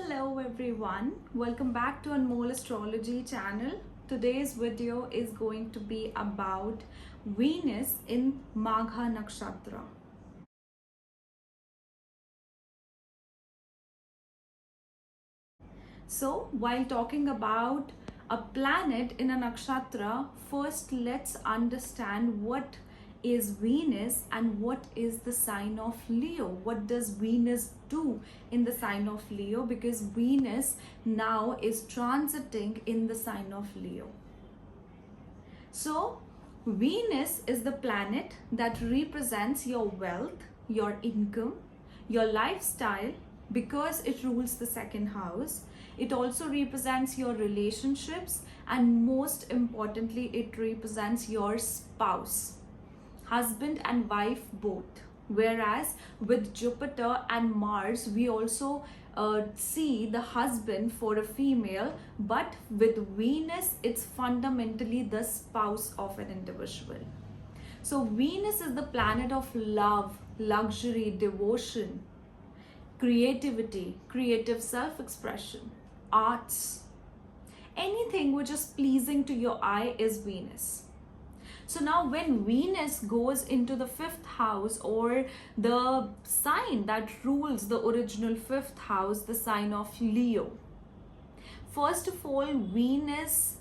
Hello everyone, welcome back to Anmoll Astrology channel. Today's video is going to be about Venus in Magha Nakshatra. So while talking about a planet in a nakshatra, first let's understand what is Venus and what is the sign of Leo. What does Venus do in the sign of Leo? Because Venus now is transiting in the sign of Leo. So Venus is the planet that represents your wealth, your income, your lifestyle, because it rules the second house. It also represents your relationships, and most importantly, it represents your spouse, husband and wife both. Whereas with Jupiter and Mars, we also see the husband for a female, but with Venus, it's fundamentally the spouse of an individual. So Venus is the planet of love, luxury, devotion, creativity, creative self-expression, arts. Anything which is pleasing to your eye is Venus. So now when Venus goes into the fifth house, or the sign that rules the original fifth house, the sign of Leo. First of all, Venus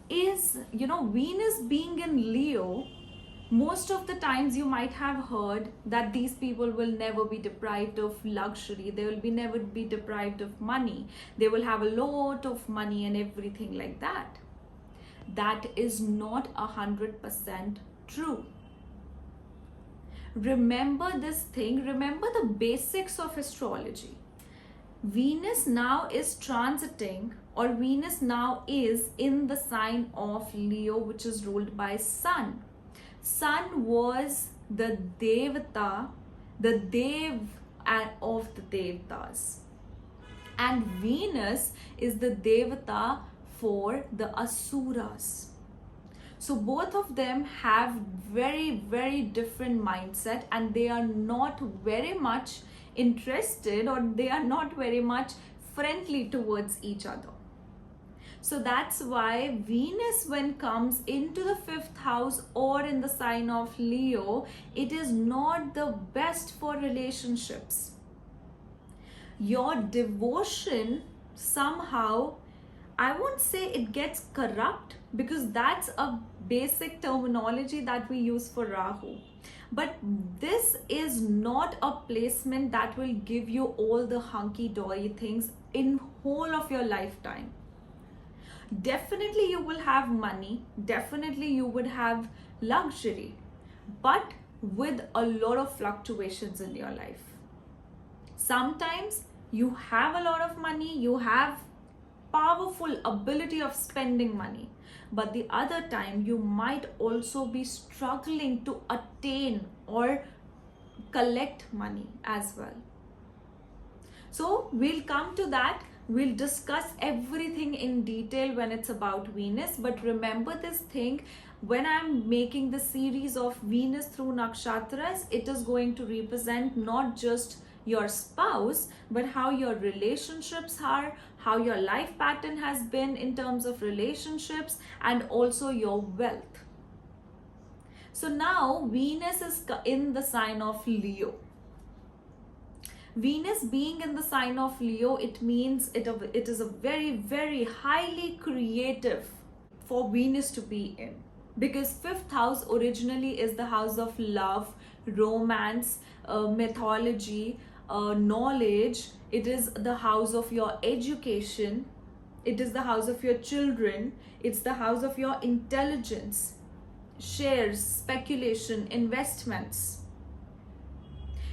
is, Venus being in Leo, most of the times you might have heard that these people will never be deprived of luxury. They will never be deprived of money. They will have a lot of money and everything like that. That is not 100% true. Remember this thing, remember the basics of astrology. Venus now is transiting, or Venus now is in the sign of Leo, which is ruled by Sun. Sun was the Devata, the Dev of the Devatas. And Venus is the Devata for the Asuras. So both of them have very, very different mindset, and they are not very much interested, or they are not very much friendly towards each other. So that's why Venus, when comes into the fifth house or in the sign of Leo, it is not the best for relationships. Your devotion somehow, I won't say it gets corrupt, because that's a basic terminology that we use for Rahu. But this is not a placement that will give you all the hunky-dory things in whole of your lifetime. Definitely you will have money, definitely you would have luxury, but with a lot of fluctuations in your life. Sometimes you have a lot of money, you have powerful ability of spending money, but the other time you might also be struggling to attain or collect money as well. So we'll come to that. We'll discuss everything in detail when it's about Venus. But remember this thing, when I'm making the series of Venus through nakshatras, it is going to represent not just your spouse, but how your relationships are, how your life pattern has been in terms of relationships, and also your wealth. So now Venus is in the sign of Leo. Venus being in the sign of Leo, it means it is a very, very highly creative for Venus to be in, because fifth house originally is the house of love, romance, mythology, knowledge. It is the house of your education, it is the house of your children, it's the house of your intelligence, shares, speculation, investments.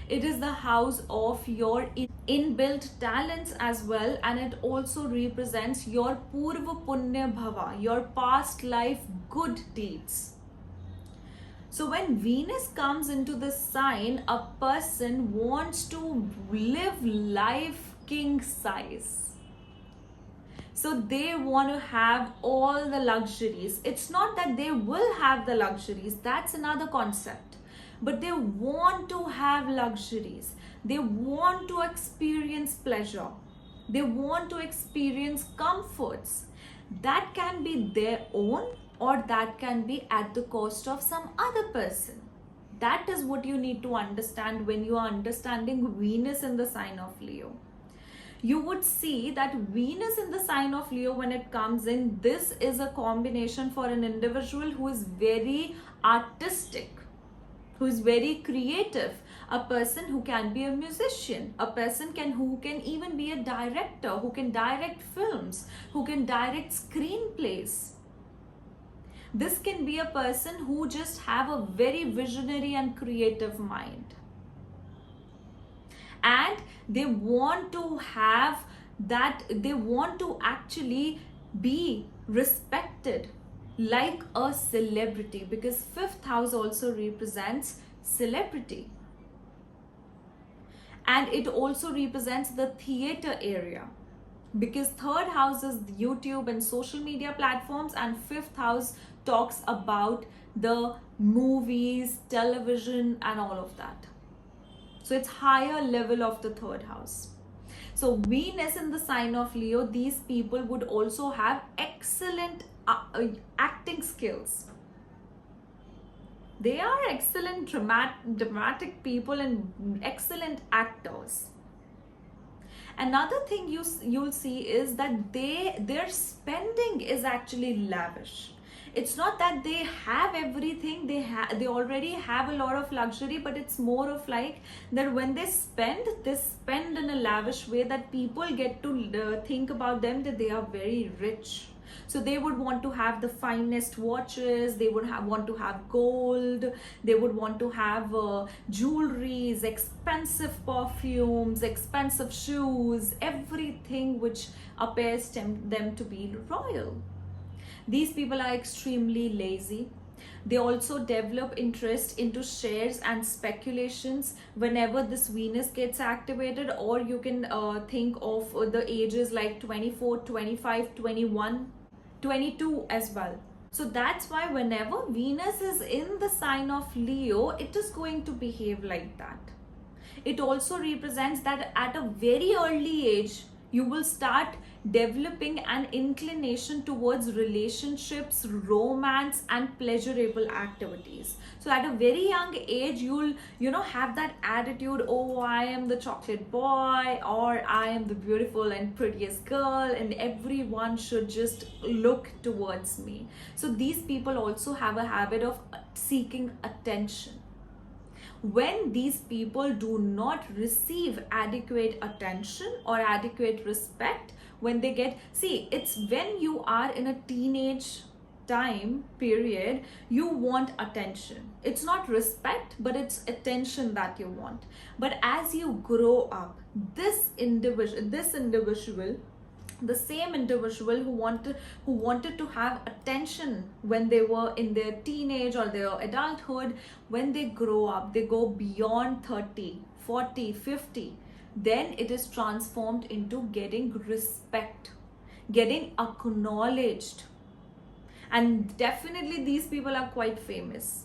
It is the house of your inbuilt talents as well, and it also represents your Purva Punya Bhava, your past life good deeds. So when Venus comes into this sign, a person wants to live life king size. So they want to have all the luxuries. It's not that they will have the luxuries, that's another concept. But they want to have luxuries. They want to experience pleasure. They want to experience comforts. That can be their own, or that can be at the cost of some other person. That is what you need to understand when you are understanding Venus in the sign of Leo. You would see that Venus in the sign of Leo, when it comes in, this is a combination for an individual who is very artistic, who is very creative, a person who can be a musician, a person who can even be a director, who can direct films, who can direct screenplays. This can be a person who just have a very visionary and creative mind. And they want to have that, they want to actually be respected like a celebrity, because fifth house also represents celebrity. And it also represents the theater area, because third house is YouTube and social media platforms, and fifth house talks about the movies, television, and all of that. So it's higher level of the third house. So Venus in the sign of Leo, these people would also have excellent acting skills. They are excellent dramatic people and excellent actors. Another thing you'll see is that their spending is actually lavish. It's not that they have everything, they already have a lot of luxury, but it's more of like that when they spend in a lavish way that people get to think about them that they are very rich. So they would want to have the finest watches, they would want to have gold, they would want to have jewelries, expensive perfumes, expensive shoes, everything which appears them to be royal. These people are extremely lazy. They also develop interest into shares and speculations whenever this Venus gets activated, or you can think of the ages like 24, 25, 21, 22 as well. So that's why whenever Venus is in the sign of Leo, it is going to behave like that. It also represents that at a very early age, you will start developing an inclination towards relationships, romance, and pleasurable activities. So at a very young age, you'll have that attitude, oh, I am the chocolate boy, or I am the beautiful and prettiest girl, and everyone should just look towards me. So these people also have a habit of seeking attention. When these people do not receive adequate attention or adequate respect, when they get, see, it's when you are in a teenage time period, you want attention. It's not respect, but it's attention that you want. But as you grow up, this individual, the same individual who wanted to have attention when they were in their teenage or their adulthood, when they grow up, they go beyond 30, 40, 50, then it is transformed into getting respect, getting acknowledged. And definitely these people are quite famous.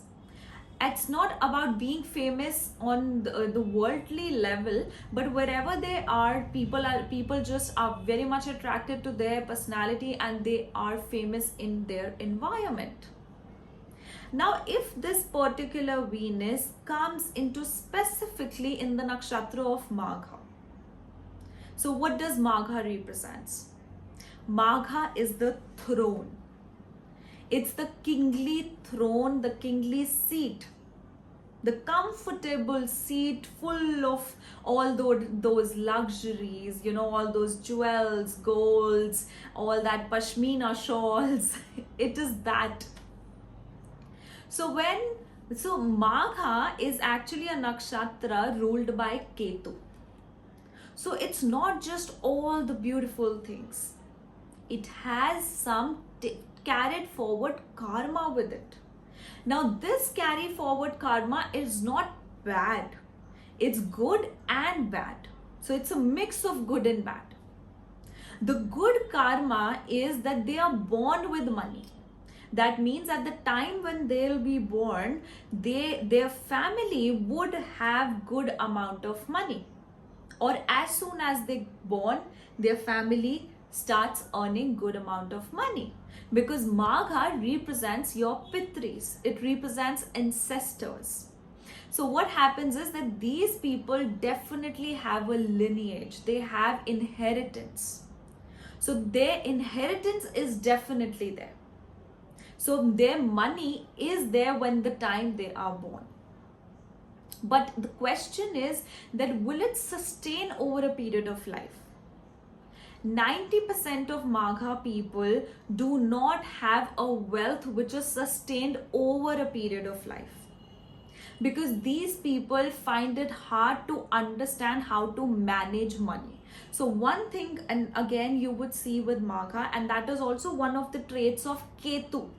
It's not about being famous on the worldly level, but wherever they are, people just are very much attracted to their personality, and they are famous in their environment. Now, if this particular Venus comes into specifically in the nakshatra of Magha, so what does Magha represents? Magha is the throne. It's the kingly throne, the kingly seat, the comfortable seat full of all those luxuries, all those jewels, golds, all that pashmina shawls. It is that. So Magha is actually a nakshatra ruled by Ketu. So it's not just all the beautiful things. It has some carried forward karma with it. Now this carry forward karma is not bad. It's good and bad. So it's a mix of good and bad. The good karma is that they are born with money. That means at the time when they'll be born, their family would have good amount of money. Or as soon as they born, their family starts earning good amount of money, because Magha represents your Pitris, it represents ancestors. So what happens is that these people definitely have a lineage, they have inheritance. So their inheritance is definitely there. So their money is there when the time they are born. But the question is that will it sustain over a period of life? 90% of Magha people do not have a wealth which is sustained over a period of life, because these people find it hard to understand how to manage money. So one thing, and again you would see with Magha, and that is also one of the traits of Ketu,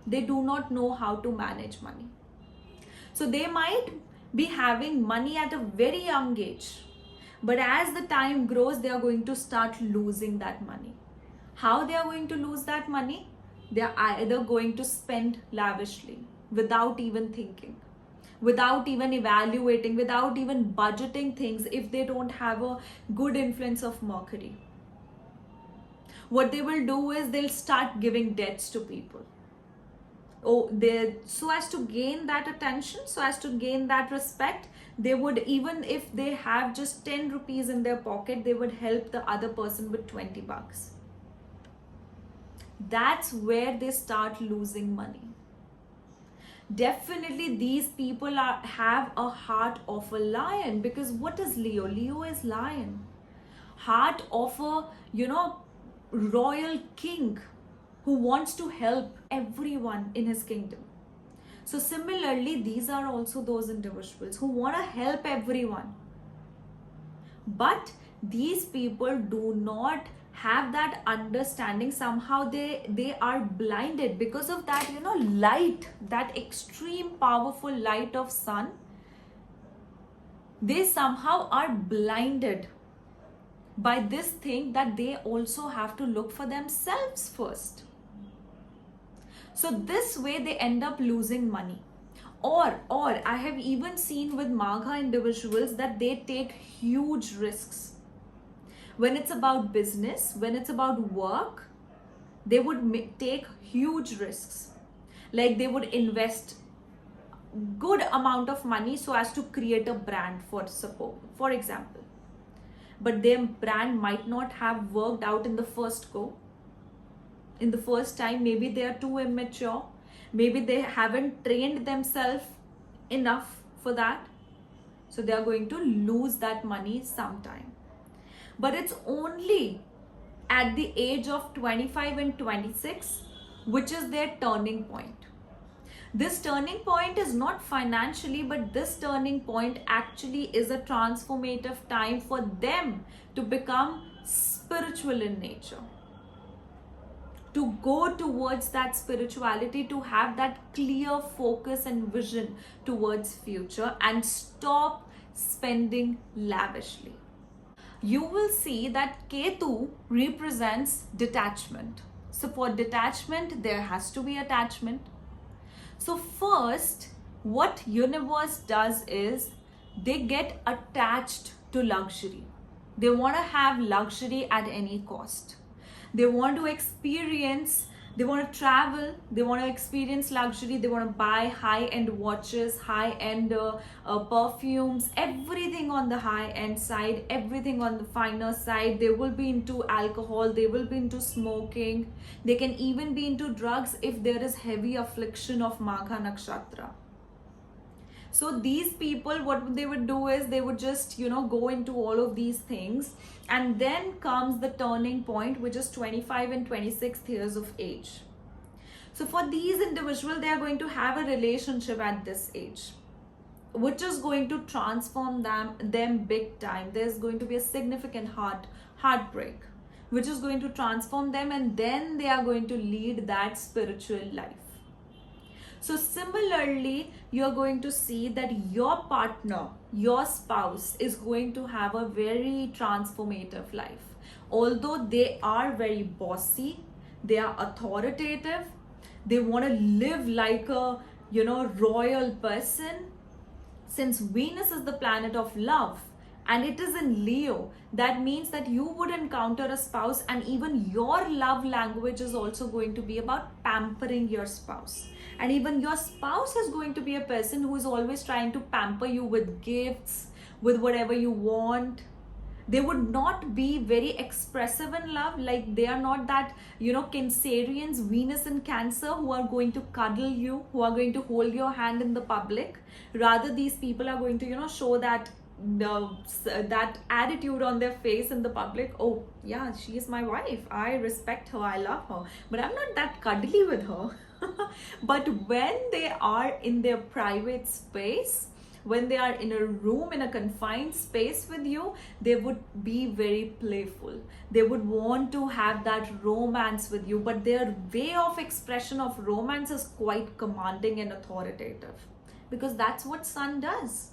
they do not know how to manage money. So they might be having money at a very young age, but as the time grows, they are going to start losing that money. How they are going to lose that money? They are either going to spend lavishly without even thinking, without even evaluating, without even budgeting things if they don't have a good influence of Mercury. What they will do is they'll start giving debts to people. So as to gain that attention, so as to gain that respect, they would, even if they have just 10 rupees in their pocket, they would help the other person with 20 bucks. That's where they start losing money. Definitely these people have a heart of a lion, because what is Leo? Leo is lion. Heart of a, royal king who wants to help everyone in his kingdom. So similarly, these are also those individuals who want to help everyone. But these people do not have that understanding. Somehow they are blinded because of that, light, that extreme powerful light of sun. They somehow are blinded by this thing that they also have to look for themselves first. So this way they end up losing money. Or I have even seen with Magha individuals that they take huge risks. When it's about business, when it's about work, they would take huge risks. Like they would invest good amount of money so as to create a brand, for example. But their brand might not have worked out in the first go. In the first time, maybe they are too immature, maybe they haven't trained themselves enough for that, so they are going to lose that money sometime. But it's only at the age of 25 and 26 which is their turning point. This turning point is not financially, but this turning point actually is a transformative time for them to become spiritual in nature, to go towards that spirituality, to have that clear focus and vision towards future and stop spending lavishly. You will see that Ketu represents detachment. So for detachment, there has to be attachment. So first, what universe does is they get attached to luxury. They want to have luxury at any cost. They want to experience, they want to travel, they want to experience luxury, they want to buy high-end watches, high-end perfumes, everything on the high-end side, everything on the finer side. They will be into alcohol, they will be into smoking, they can even be into drugs if there is heavy affliction of Magha Nakshatra. So these people, what they would do is they would just, go into all of these things. And then comes the turning point, which is 25 and 26 years of age. So for these individuals, they are going to have a relationship at this age, which is going to transform them big time. There's going to be a significant heartbreak, which is going to transform them, and then they are going to lead that spiritual life. So similarly, you're going to see that your partner, your spouse is going to have a very transformative life. Although they are very bossy, they are authoritative, they want to live like a, royal person. Since Venus is the planet of love and it is in Leo, that means that you would encounter a spouse, and even your love language is also going to be about pampering your spouse. And even your spouse is going to be a person who is always trying to pamper you with gifts, with whatever you want. They would not be very expressive in love. Like, they are not that, Cancerians, Venus in Cancer, who are going to cuddle you, who are going to hold your hand in the public. Rather, these people are going to, show that that attitude on their face in the public. Oh yeah, she is my wife, I respect her, I love her, but I'm not that cuddly with her. But when they are in their private space, when they are in a room, in a confined space with you, they would be very playful. They would want to have that romance with you, but their way of expression of romance is quite commanding and authoritative, because that's what Sun does.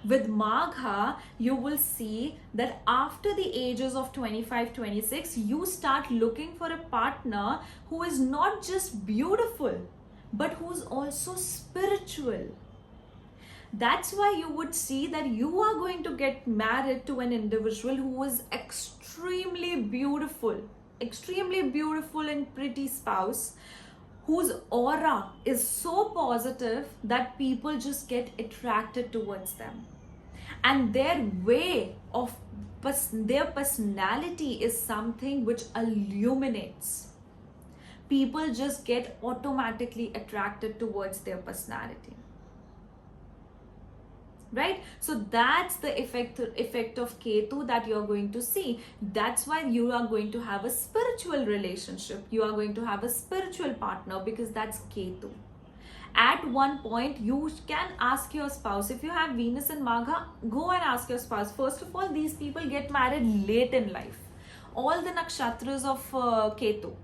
With Magha, you will see that after the ages of 25, 26, you start looking for a partner who is not just beautiful, but who's also spiritual. That's why you would see that you are going to get married to an individual who is extremely beautiful and pretty spouse, whose aura is so positive that people just get attracted towards them. And their way of their personality is something which illuminates. People just get automatically attracted towards their personality. Right? So that's the effect of Ketu that you're going to see. That's why you are going to have a spiritual relationship. You are going to have a spiritual partner, because that's Ketu. At one point, you can ask your spouse. If you have Venus and Magha, go and ask your spouse. First of all, these people get married late in life. All the nakshatras of Ketu,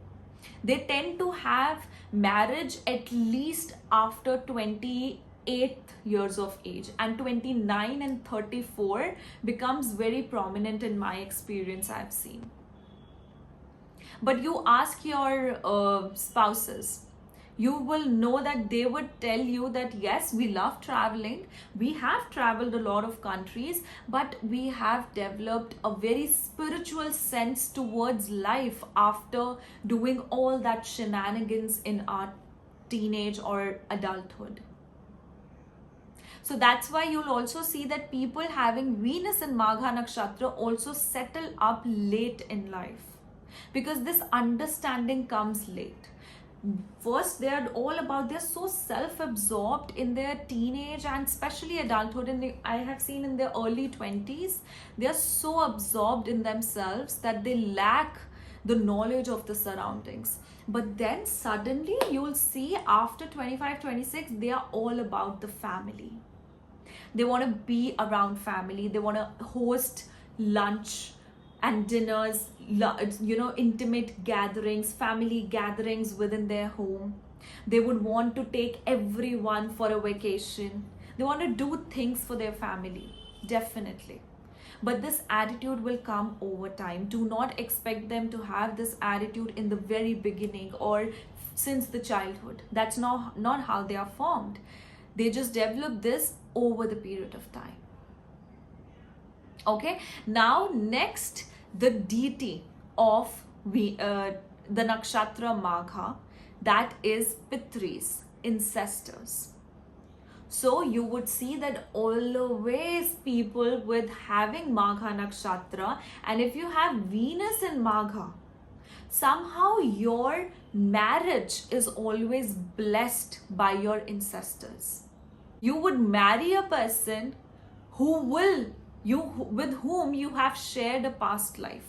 they tend to have marriage at least after 28 years of age, and 29 and 34 becomes very prominent in my experience, I've seen. But you ask your spouses, you will know that they would tell you that yes, we love traveling, we have traveled a lot of countries, but we have developed a very spiritual sense towards life after doing all that shenanigans in our teenage or adulthood. So that's why you'll also see that people having Venus and Magha Nakshatra also settle up late in life, because this understanding comes late. First, they're so self-absorbed in their teenage and especially adulthood, and I have seen in their early 20s, they're so absorbed in themselves that they lack the knowledge of the surroundings. But then suddenly you'll see after 25, 26, they are all about the family. They want to be around family. They want to host lunch and dinners, intimate gatherings, family gatherings within their home. They would want to take everyone for a vacation. They want to do things for their family, definitely. But this attitude will come over time. Do not expect them to have this attitude in the very beginning or since the childhood. That's not how they are formed. They just develop this over the period of time. Okay, now next, the deity of the nakshatra Magha, that is Pitris, ancestors. So you would see that always people with having Magha Nakshatra, and if you have Venus in Magha, somehow your marriage is always blessed by your ancestors. You would marry a person with whom you have shared a past life.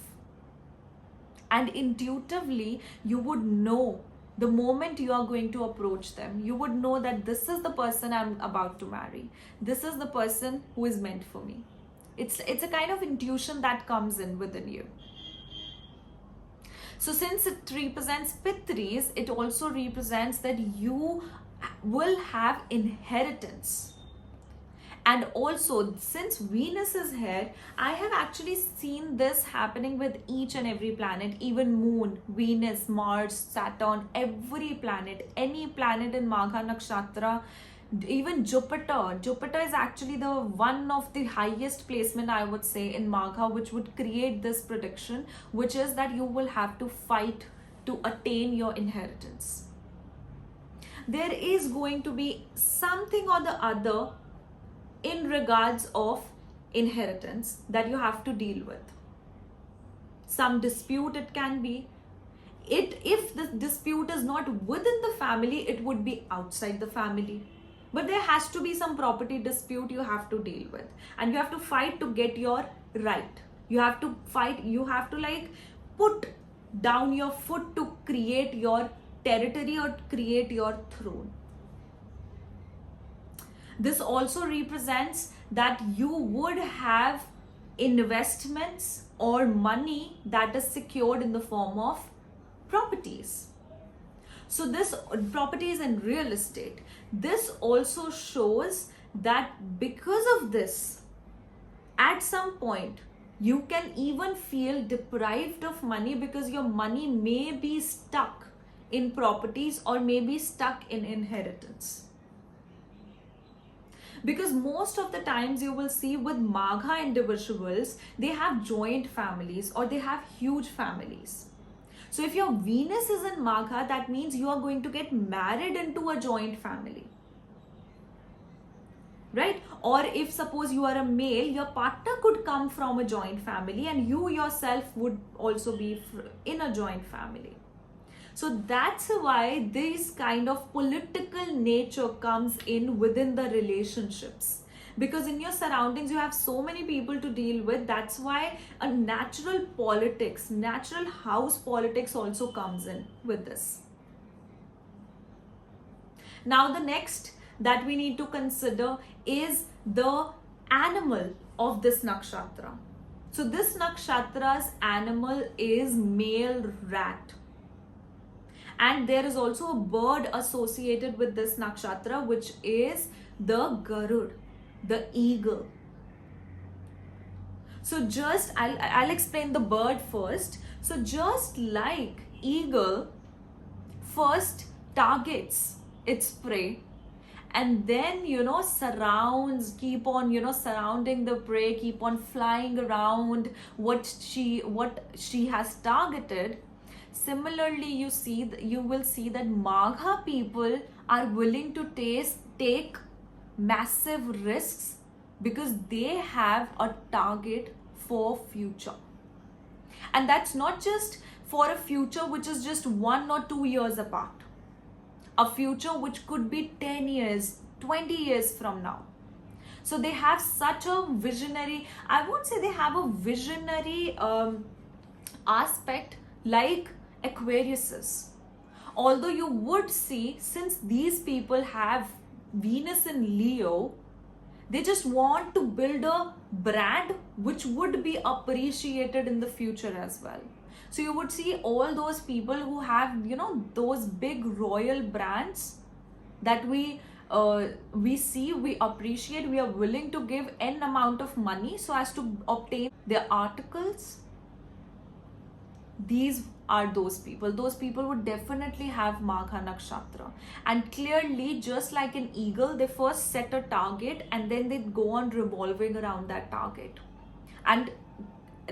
And intuitively, you would know the moment you are going to approach them, you would know that this is the person I'm about to marry. This is the person who is meant for me. It's a kind of intuition that comes in within you. So since it represents Pitris, it also represents that you will have inheritance. And also, since Venus is here, I have actually seen this happening with each and every planet, even Moon, Venus, Mars, Saturn, every planet, any planet in Magha Nakshatra, Even Jupiter is actually the one of the highest placement, I would say, in Magha, which would create this prediction, which is that you will have to fight to attain your inheritance. There is going to be something or the other in regards of inheritance that you have to deal with. Some dispute it can be. If the dispute is not within the family, it would be outside the family. But there has to be some property dispute you have to deal with, and you have to fight to get your right. You have to fight, you have to like put down your foot to create your territory or create your throne. This also represents that you would have investments or money that is secured in the form of properties. So this properties and real estate. This also shows that because of this, at some point, you can even feel deprived of money because your money may be stuck in properties or may be stuck in inheritance. Because most of the times you will see with Magha individuals, they have joint families or they have huge families. So if your Venus is in Magha, that means you are going to get married into a joint family. Right? Or if suppose you are a male, your partner could come from a joint family and you yourself would also be in a joint family. So that's why this kind of political nature comes in within the relationships. Because in your surroundings, you have so many people to deal with. That's why a natural politics, natural house politics also comes in with this. Now, the next that we need to consider is the animal of this nakshatra. So this nakshatra's animal is male rat. And there is also a bird associated with this nakshatra, which is the Garud, the eagle. So just, I'll explain the bird first. So just like eagle first targets its prey, and then, surrounds, keep on, surrounding the prey, keep on flying around what she has targeted. Similarly, you will see that Magha people are willing to take massive risks because they have a target for future. And that's not just for a future which is just 1 or 2 years apart. A future which could be 10 years, 20 years from now. So they have such a visionary, I won't say they have a visionary aspect like Aquariuses. Although you would see, since these people have Venus in Leo, they just want to build a brand which would be appreciated in the future as well. So you would see all those people who have, those big royal brands that we see, we appreciate, we are willing to give n amount of money so as to obtain their articles. These are those people. Those people would definitely have Magha Nakshatra. And clearly, just like an eagle, they first set a target and then they go on revolving around that target. And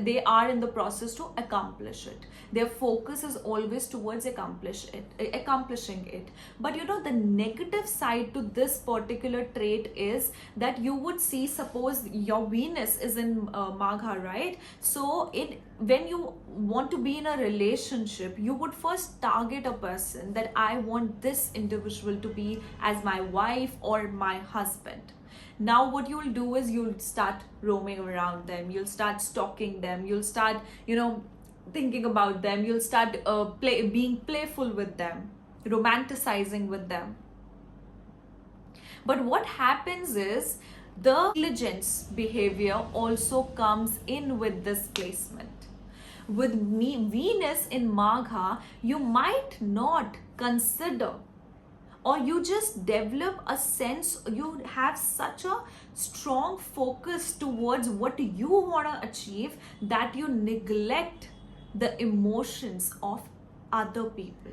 they are in the process to accomplish it. Their focus is always towards accomplishing it. But the negative side to this particular trait is that you would see, suppose your Venus is in Magha, right? So when you want to be in a relationship, you would first target a person that I want this individual to be as my wife or my husband. Now what you'll do is you'll start roaming around them, you'll start stalking them, you'll start, thinking about them, you'll start being playful with them, romanticizing with them. But what happens is the negligence behavior also comes in with this placement. With Venus in Magha, you might not consider, or you just develop a sense, you have such a strong focus towards what you want to achieve that you neglect the emotions of other people.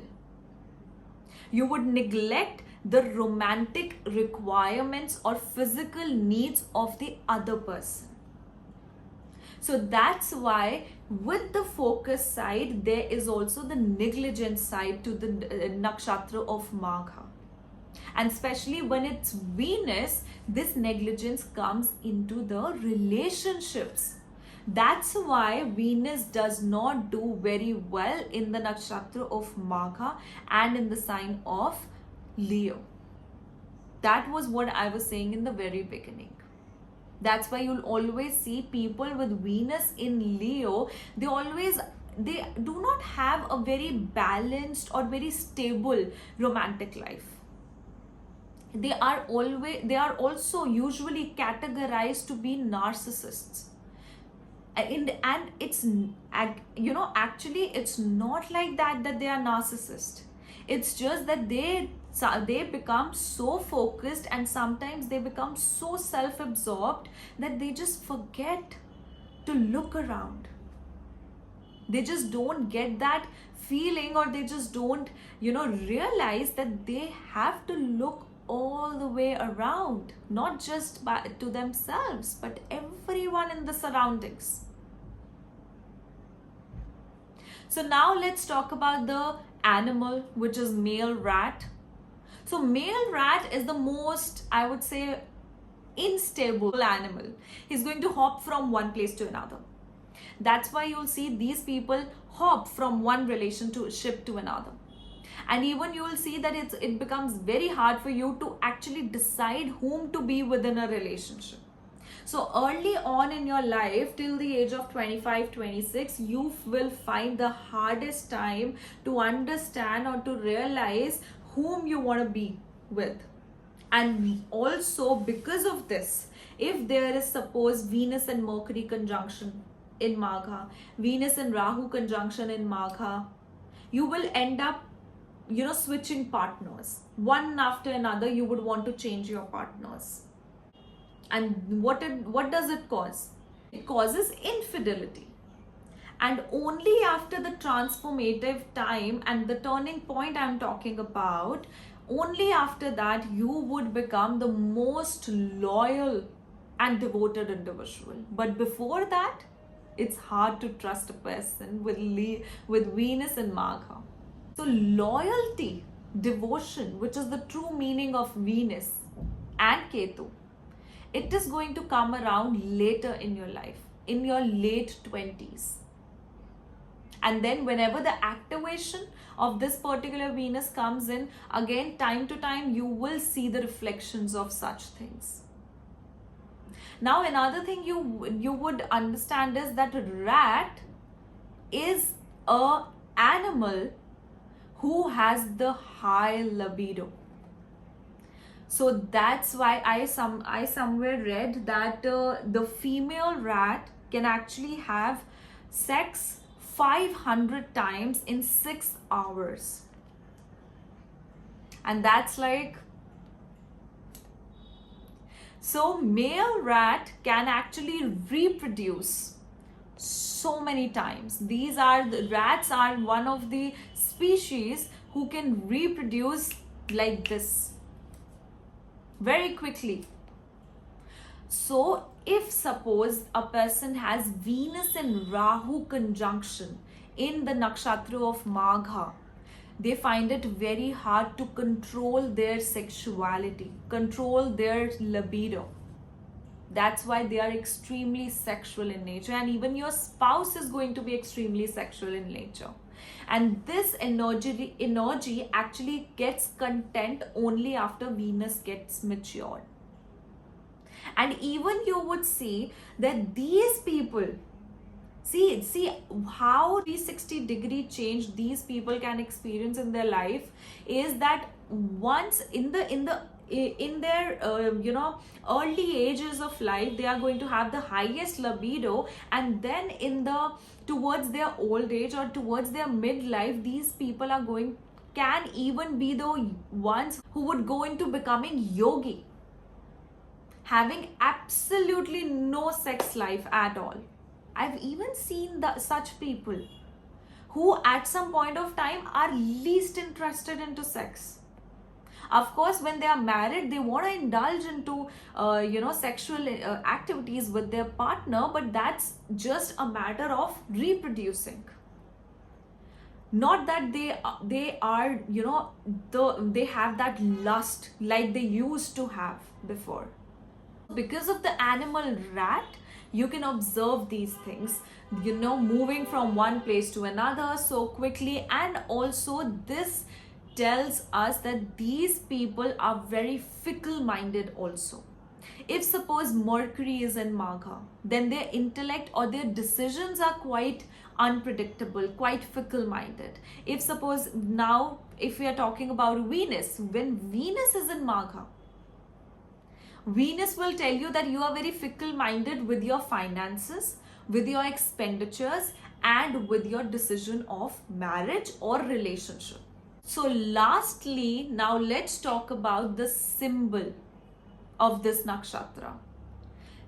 You would neglect the romantic requirements or physical needs of the other person. So that's why with the focus side, there is also the negligent side to the nakshatra of Magha. And especially when it's Venus, this negligence comes into the relationships. That's why Venus does not do very well in the nakshatra of Magha and in the sign of Leo. That was what I was saying in the very beginning. That's why you'll always see people with Venus in Leo, they do not have a very balanced or very stable romantic life. They are also usually categorized to be narcissists. And it's, actually it's not like that they are narcissists. It's just that they become so focused, and sometimes they become so self-absorbed that they just forget to look around. They just don't get that feeling, or they just don't realize that they have to look all the way around, not just to themselves, but everyone in the surroundings. So now let's talk about the animal, which is male rat. So male rat is the most, I would say, unstable animal. He's going to hop from one place to another. That's why you'll see these people hop from one relationship to another. And even you will see that it becomes very hard for you to actually decide whom to be within a relationship. So early on in your life, till the age of 25, 26, you will find the hardest time to understand or to realize whom you want to be with. And also because of this, if there is, suppose, Venus and Mercury conjunction in Magha, Venus and Rahu conjunction in Magha, you will end up switching partners. One after another, you would want to change your partners. And what does it cause? It causes infidelity. And only after the transformative time and the turning point I'm talking about, only after that you would become the most loyal and devoted individual. But before that, it's hard to trust a person with Venus and Magha. So loyalty, devotion, which is the true meaning of Venus and Ketu, it is going to come around later in your life, in your late 20s. And then whenever the activation of this particular Venus comes in, again, time to time, you will see the reflections of such things. Now, another thing you would understand is that a rat is an animal who has the high libido. So that's why I somewhere read that the female rat can actually have sex 500 times in 6 hours. And that's like, so male rat can actually reproduce so many times. The rats are one of the species who can reproduce like this very quickly. So if suppose a person has Venus and Rahu conjunction in the nakshatra of Magha, they find it very hard to control their sexuality, control their libido. That's why they are extremely sexual in nature, and even your spouse is going to be extremely sexual in nature. And this energy actually gets content only after Venus gets matured. And even you would see that these people, see how 360-degree change these people can experience in their life is that once in their early ages of life, they are going to have the highest libido, and then towards their old age or towards their midlife, these people can even be the ones who would go into becoming yogi, having absolutely no sex life at all. I've even seen such people who at some point of time are least interested into sex. Of course, when they are married, they want to indulge into sexual activities with their partner, but that's just a matter of reproducing, not that they are they have that lust like they used to have before. Because of the animal rat, you can observe these things, moving from one place to another so quickly. And also this tells us that these people are very fickle minded also. If suppose Mercury is in Magha, then their intellect or their decisions are quite unpredictable, quite fickle minded. If suppose now, if we are talking about Venus, when Venus is in Magha, Venus will tell you that you are very fickle minded with your finances, with your expenditures, and with your decision of marriage or relationship. So lastly, now let's talk about the symbol of this nakshatra.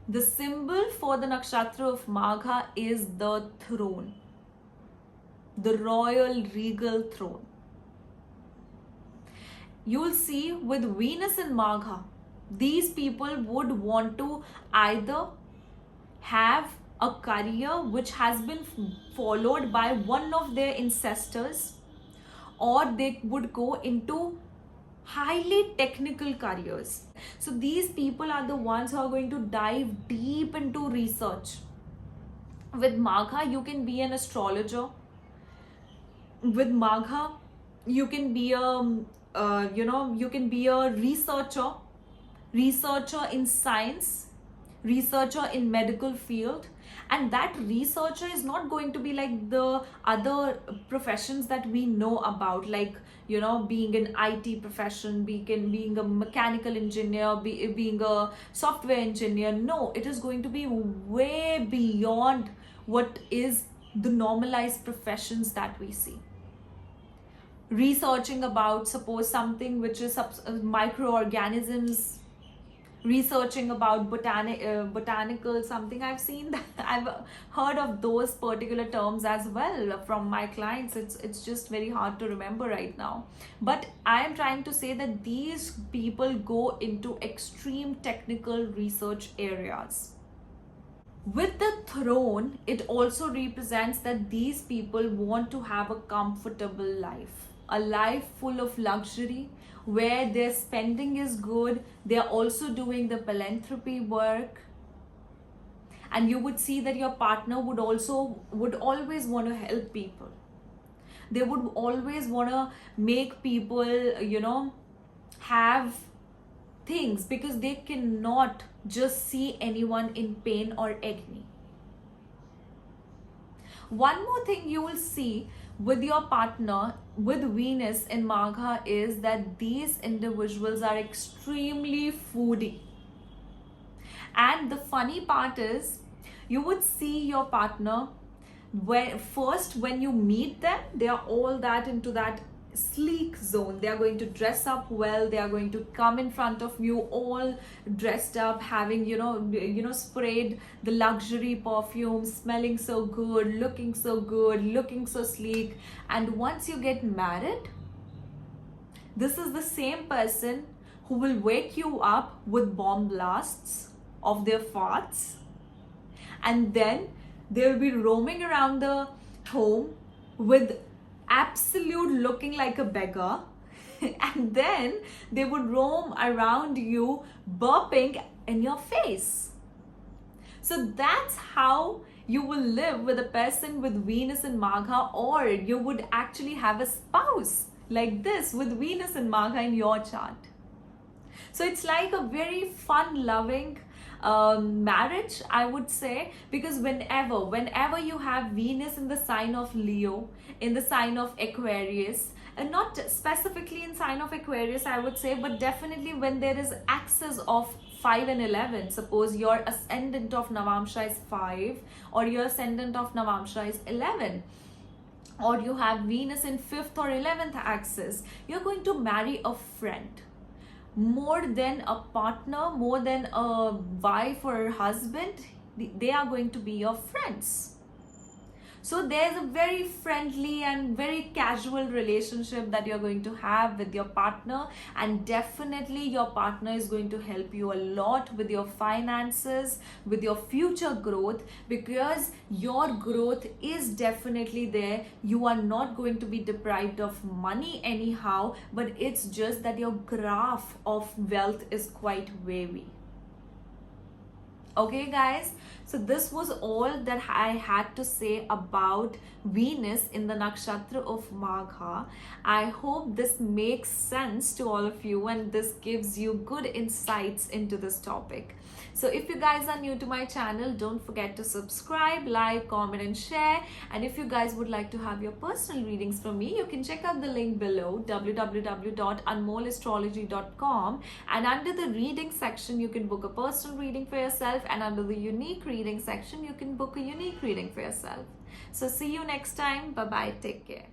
The symbol for the nakshatra of Magha is the throne, the royal regal throne. You'll see with Venus in Magha, these people would want to either have a career which has been followed by one of their ancestors, or they would go into highly technical careers. So these people are the ones who are going to dive deep into research. With Magha, you can be an astrologer. With Magha, you can be a researcher in science, researcher in medical field. And that researcher is not going to be like the other professions that we know about, like being an IT profession, being a mechanical engineer, being a software engineer. No, it is going to be way beyond what is the normalized professions that we see. Researching about, suppose, something which is microorganisms, researching about botanical something. I've seen that, I've heard of those particular terms as well from my clients. It's just very hard to remember right now, but I am trying to say that these people go into extreme technical research areas. With the throne, it also represents that these people want to have a comfortable life, a life full of luxury, where their spending is good. They're also doing the philanthropy work. And you would see that your partner would always want to help people. They would always want to make people, have things, because they cannot just see anyone in pain or agony. One more thing you will see with your partner with Venus in Magha is that these individuals are extremely foodie. And the funny part is, you would see your partner when you meet them, they are all that into that sleek zone. They are going to dress up well, they are going to come in front of you all dressed up, having sprayed the luxury perfume, smelling so good, looking so sleek. And once you get married, this is the same person who will wake you up with bomb blasts of their farts, and then they will be roaming around the home with absolute looking like a beggar, and then they would roam around you burping in your face. So that's how you will live with a person with Venus in Magha, or you would actually have a spouse like this with Venus in Magha in your chart. So it's like a very fun loving marriage, I would say, because whenever you have Venus in the sign of Leo, in the sign of Aquarius, and not specifically in sign of Aquarius, I would say, but definitely when there is axis of 5 and 11, suppose your ascendant of Navamsha is 5 or your ascendant of Navamsha is 11, or you have Venus in 5th or 11th axis, you're going to marry a friend. More than a partner, more than a wife or a husband, they are going to be your friends. So there's a very friendly and very casual relationship that you're going to have with your partner, and definitely your partner is going to help you a lot with your finances, with your future growth, because your growth is definitely there. You are not going to be deprived of money anyhow, but it's just that your graph of wealth is quite wavy. Okay guys, so this was all that I had to say about Venus in the nakshatra of Magha. I hope this makes sense to all of you and this gives you good insights into this topic. So if you guys are new to my channel, don't forget to subscribe, like, comment and share. And if you guys would like to have your personal readings from me, you can check out the link below, www.anmollastrology.com, and under the reading section you can book a personal reading for yourself, and under the unique reading section you can book a unique reading for yourself. So see you next time. Bye bye, take care.